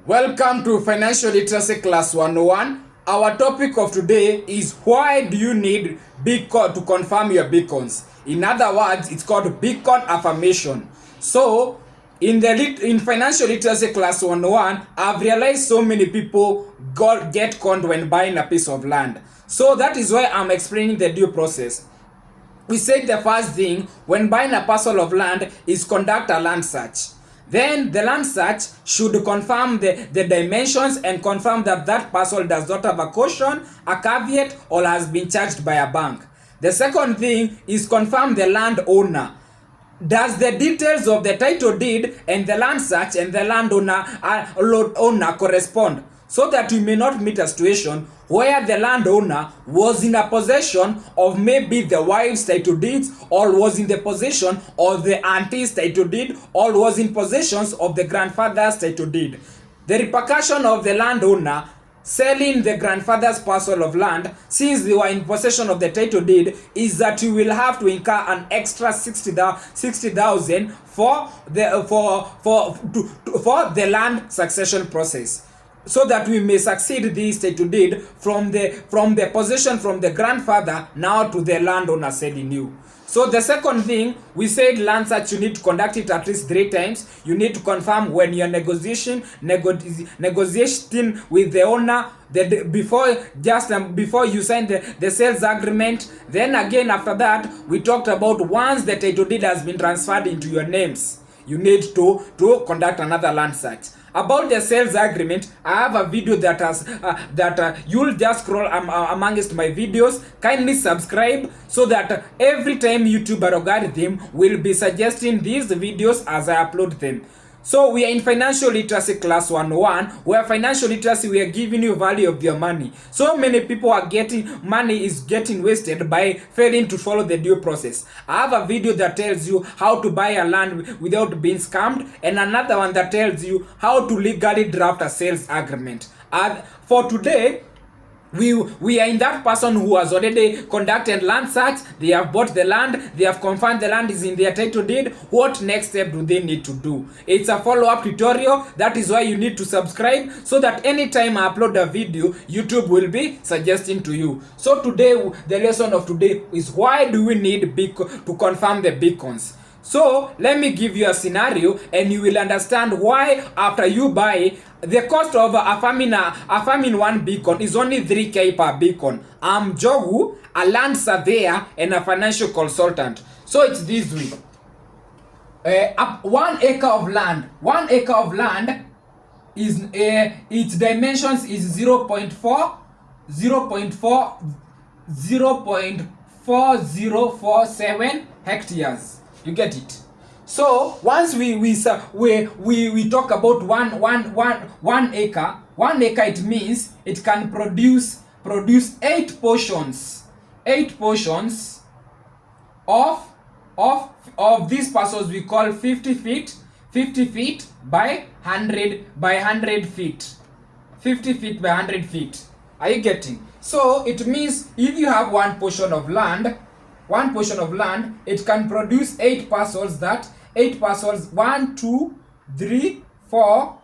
Welcome to Financial Literacy Class 101. Our topic of today is why do you need beacon to confirm your beacons? In other words, it's called beacon affirmation. So, in Financial Literacy Class 101, I've realized so many people get conned when buying a piece of land. So that is why I'm explaining the due process. We said the first thing when buying a parcel of land is conduct a land search. Then the land search should confirm the dimensions and confirm that that parcel does not have a caution, a caveat, or has been charged by a bank. The second thing is confirm the landowner. Does the details of the title deed and the land search and the landowner correspond? So that we may not meet a situation where the landowner was in a possession of maybe the wife's title deeds, or was in the possession of the auntie's title deed, or was in possessions of the grandfather's title deed. The repercussion of the landowner selling the grandfather's parcel of land, since they were in possession of the title deed, is that you will have to incur an extra 60,000 for the land succession process, so that we may succeed this title deed from the possession from the grandfather now to the landowner selling you. So the second thing, we said land search, you need to conduct it at least 3 times. You need to confirm when you're negotiating with the owner before you sign the sales agreement. Then again after that, we talked about once the title deed has been transferred into your names, you need to conduct another land search. About the sales agreement, I have a video that has you'll just scroll amongst my videos. Kindly subscribe so that every time YouTube algorithm will be suggesting these videos as I upload them. So we are in Financial Literacy Class 101, where financial literacy, we are giving you value of your money. So many people are money is getting wasted by failing to follow the due process. I have a video that tells you how to buy a land without being scammed, and another one that tells you how to legally draft a sales agreement. And for today, we are in that person who has already conducted land search. They have bought the land, they have confirmed the land is in their title deed. What next step do they need to do? It's a follow-up tutorial. That is why you need to subscribe, so that anytime I upload a video, YouTube will be suggesting to you. So today, the lesson of today is why do we need to confirm the beacons? So let me give you a scenario and you will understand why after you buy, the cost of affirming one beacon is only 3k per beacon. I'm Jogu, a land surveyor and a financial consultant. So it's this way. 1 acre of land. 1 acre of land is its dimensions is 0.4047 hectares. You get it? So once we talk about one acre, it means it can produce 8 portions. 8 portions of these parcels we call 50 feet by 100 feet. 50 feet by 100 feet. Are you getting? So it means if you have one portion of land, it can produce 8 parcels. 1 2 3 4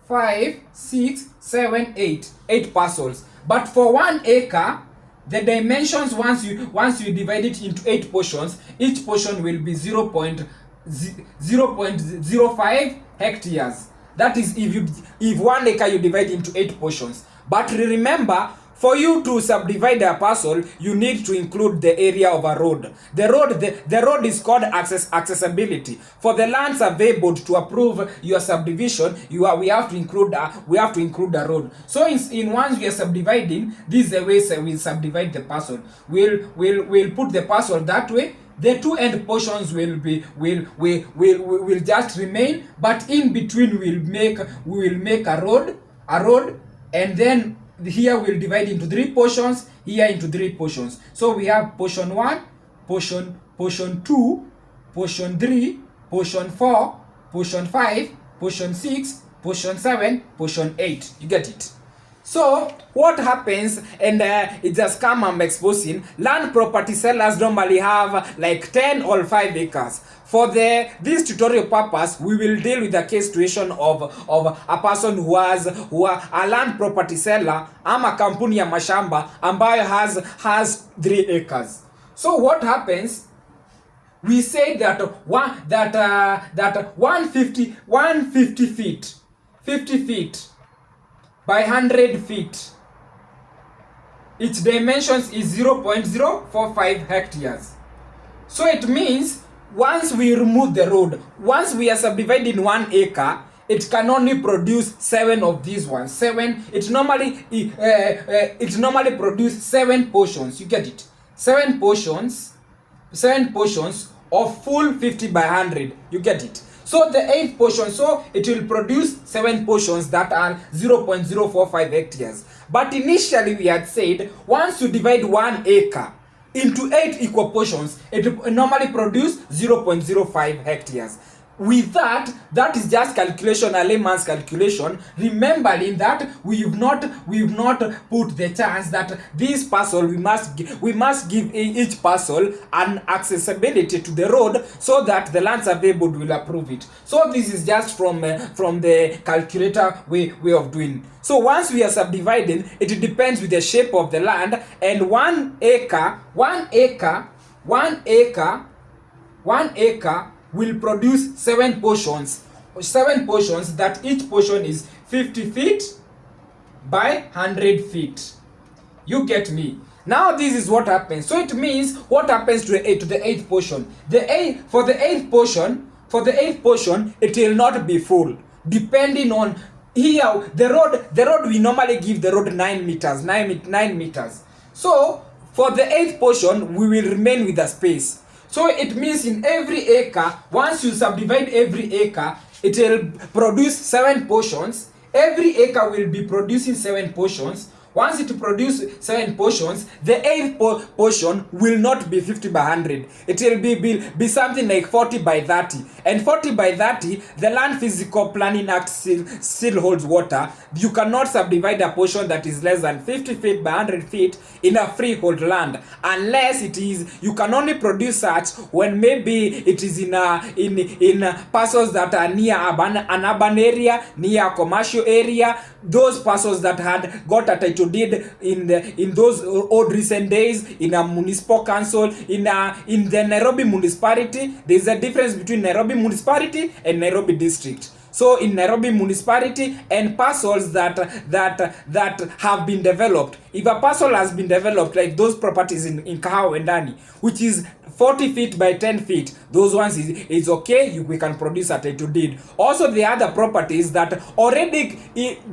5 6 7 8 parcels. But for 1 acre, the dimensions, once you divide it into 8 portions, each portion will be 0.05 hectares. That is if 1 acre you divide into 8 portions. But remember, for you to subdivide a parcel, you need to include the area of a road. The road is called accessibility. For the land survey board to approve your subdivision, we have to include a road. So in once we are subdividing, this is the way we subdivide the parcel. We'll put the parcel that way. The 2 end portions will just remain, but in between we will make a road, and then here we'll divide into 3 portions, here into 3 portions. So we have portion 1, portion 2, portion 3, portion 4, portion 5, portion 6, portion 7, portion 8. You get it? So what happens, and it's a scam I'm exposing. Land property sellers normally have like 10 or 5 acres. For this tutorial purpose, we will deal with the case situation of a person who a land property seller ama kampuni ya mashamba ambayo has 3 acres. So what happens, we say that 150 feet, 50 feet by 100 feet, its dimensions is 0.045 hectares. So it means once we remove the road, once we are subdividing 1 acre, it can only produce 7 of these ones. 7. It normally produce 7 portions. You get it? 7 portions. 7 portions of full 50 by 100. You get it? So the 8th portion, so it will produce 7 portions that are 0.045 hectares. But initially we had said once you divide 1 acre into 8 equal portions, it normally produce 0.05 hectares. With that is just calculation, a layman's calculation, remembering that we've not put the chance that this parcel, we must give each parcel an accessibility to the road so that the land survey board will approve it. So this is just from the calculator way of doing. So once we are subdividing, it depends with the shape of the land, and 1 acre will produce 7 portions. 7 portions that each portion is 50 feet by 100 feet. You get me? Now this is what happens. So it means what happens to the 8th portion. For the 8th portion, it will not be full. Depending on here, the road we normally give the road 9 meters. So for the 8th portion, we will remain with the space. So it means in every acre, once you subdivide every acre, it will produce 7 portions. Every acre will be producing 7 portions. Once it produces 7 portions, the 8th portion will not be 50 by 100. It will be something like 40 by 30. And 40 by 30, the Land Physical Planning Act still holds water. You cannot subdivide a portion that is less than 50 feet by 100 feet in a freehold land, unless it is, you can only produce such when maybe it is in parcels that are near an urban area, near a commercial area, those parcels that had got a title deed in those old recent days, in a municipal council, in the Nairobi municipality. There is a difference between Nairobi municipality and Nairobi district. So in Nairobi municipality and parcels that have been developed, if a parcel has been developed, like those properties in Kahawa and Dani, which is 40 feet by 10 feet, those ones is okay, we can produce a title deed. Also the other properties that already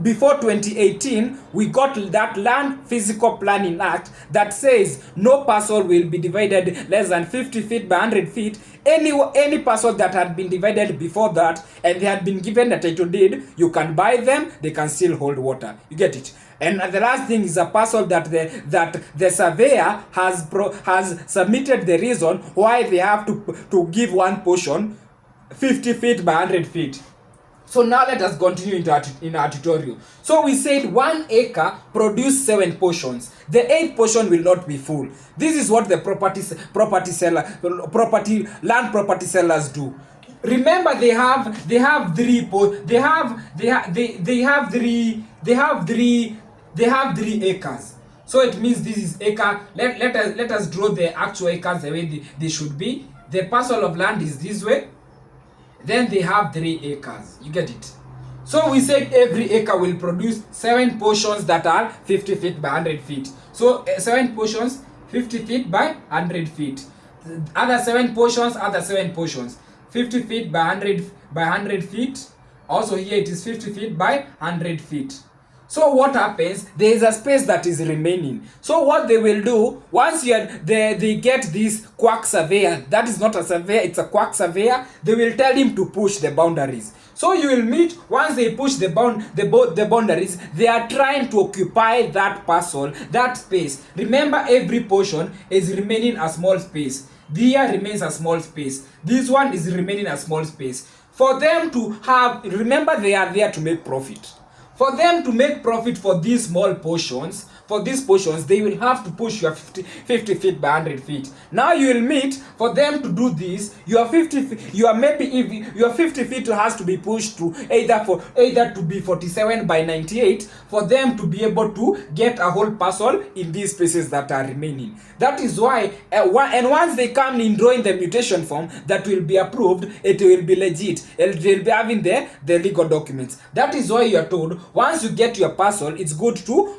before 2018 we got that Land Physical Planning Act that says no parcel will be divided less than 50 feet by 100 feet. Any parcel that had been divided before that and they had been given a title deed, you can buy them, they can still hold water. You get it? And the last thing is a parcel that the surveyor has submitted the reason why they have to give one portion 50 feet by 100 feet. So now let us continue in our tutorial. So we said 1 acre produce 7 portions. The 8th portion will not be full. This is what the land property sellers do. Remember, they have three acres. So it means this is acre. Let us draw the actual acres the way they should be. The parcel of land is this way. Then they have 3 acres. You get it? So we said every acre will produce 7 portions that are 50 feet by 100 feet. So 7 portions, 50 feet by 100 feet. Other 7 portions, 50 feet by 100 feet. Also here it is 50 feet by 100 feet. So what happens? There is a space that is remaining. So what they will do, once they get this quack surveyor, that is not a surveyor, it's a quack surveyor, they will tell him to push the boundaries. So you will meet, once they push the boundaries, they are trying to occupy that parcel, that space. Remember, every portion is remaining a small space. There remains a small space. This one is remaining a small space. For them to have, remember, they are there to make profit. For them to make profit for these small portions, they will have to push your 50 feet by 100 feet. Now you will meet, for them to do this, your 50 feet has to be pushed to either to be 47 by 98 for them to be able to get a whole parcel in these spaces that are remaining. That is why, and once they come in drawing the mutation form that will be approved, it will be legit. It will be having the legal documents. That is why you are told, once you get your parcel, it's good to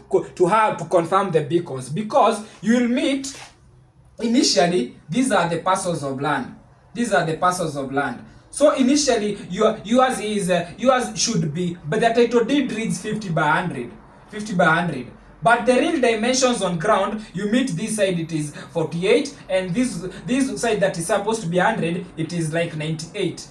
have to confirm the beacons, because you will meet initially. These are the parcels of land. So initially yours should be, but the title deed reads 50 by 100. But the real dimensions on ground, you meet this side it is 48, and this side that is supposed to be 100, it is like 98.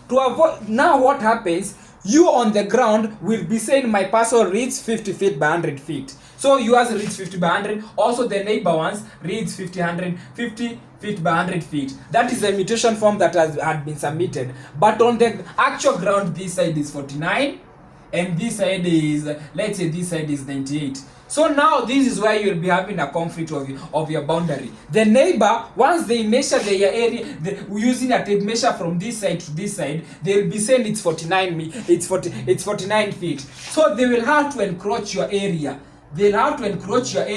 To avoid, now what happens, you on the ground will be saying my parcel reads 50 feet by 100 feet. So yours reads 50 by 100. Also the neighbor ones reads 50 feet by 100 feet. That is a mutation form that had been submitted. But on the actual ground, this side is 49, and this side is, let's say this side is 98. So now this is where you'll be having a conflict of your boundary. The neighbor, once they measure their area, using a tape measure from this side to this side, they'll be saying it's 49 feet. So they will have to encroach your area. They'll have to encroach all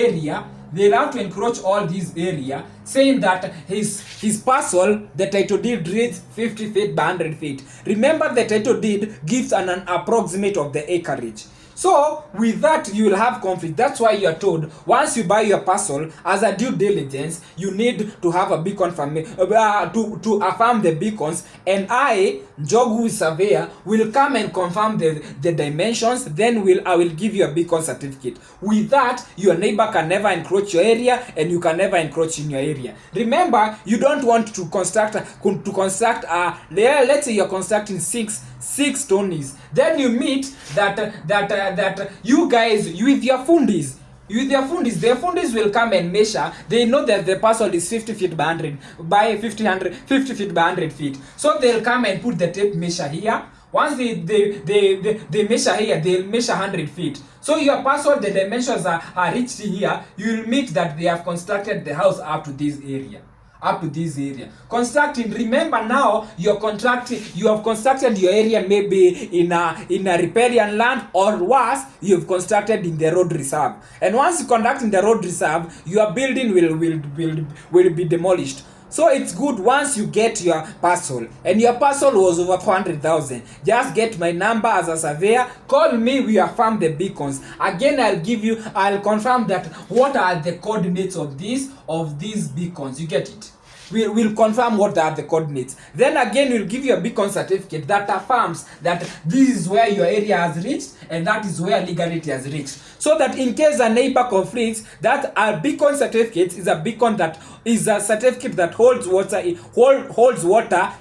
this area, saying that his parcel, the title deed reads 50 feet by 100 feet. Remember, the title deed gives an approximate of the acreage. So with that you will have conflict. That's why you are told, once you buy your parcel, as a due diligence, you need to have a beacon to affirm the beacons, and I, Njogu surveyor, will come and confirm the dimensions. Then I will give you a beacon certificate. With that, your neighbor can never encroach your area, and you can never encroach in your area. Remember, you don't want to construct let's say you're constructing six stoneys. Then you meet that you guys with your fundis, the fundis will come and measure. They know that the parcel is 50 feet by 100 by 50 feet by 100 feet. So they'll come and put the tape measure here. Once they measure here, they'll measure 100 feet. So your parcel, the dimensions are reached here. You'll meet that they have constructed the house up to this area. Constructing, remember now you have constructed your area maybe in a riparian land, or worse, you have constructed in the road reserve. And once you conduct in the road reserve, your building will be demolished. So it's good, once you get your parcel, and your parcel was over 400,000, just get my number as a surveyor, call me, we affirm the beacons. Again, I'll confirm that what are the coordinates of these beacons. You get it? We'll confirm what are the coordinates. Then again, we'll give you a beacon certificate that affirms that this is where your area has reached, and that is where legality has reached. So that in case a neighbor conflicts, that a beacon certificate is a certificate that holds water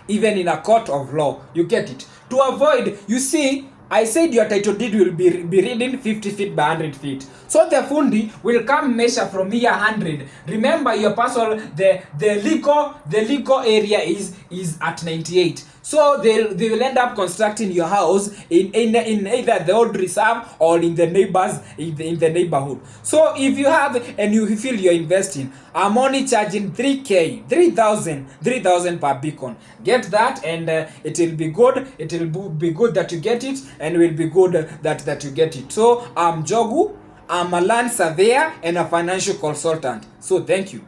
even in a court of law. You get it? To avoid, you see, I said your title deed will be reading 50 feet by 100 feet. So the fundi will come measure from here 100. Remember, your parcel, the legal area is at 98. So they will end up constructing your house in either the old reserve or in the neighborhood. So if you have and you feel you're investing, I'm only charging 3,000 per beacon. Get that, and it will be good. It will be good that you get it, and it will be good that you get it. So I'm Jogu. I'm a land surveyor and a financial consultant. So thank you.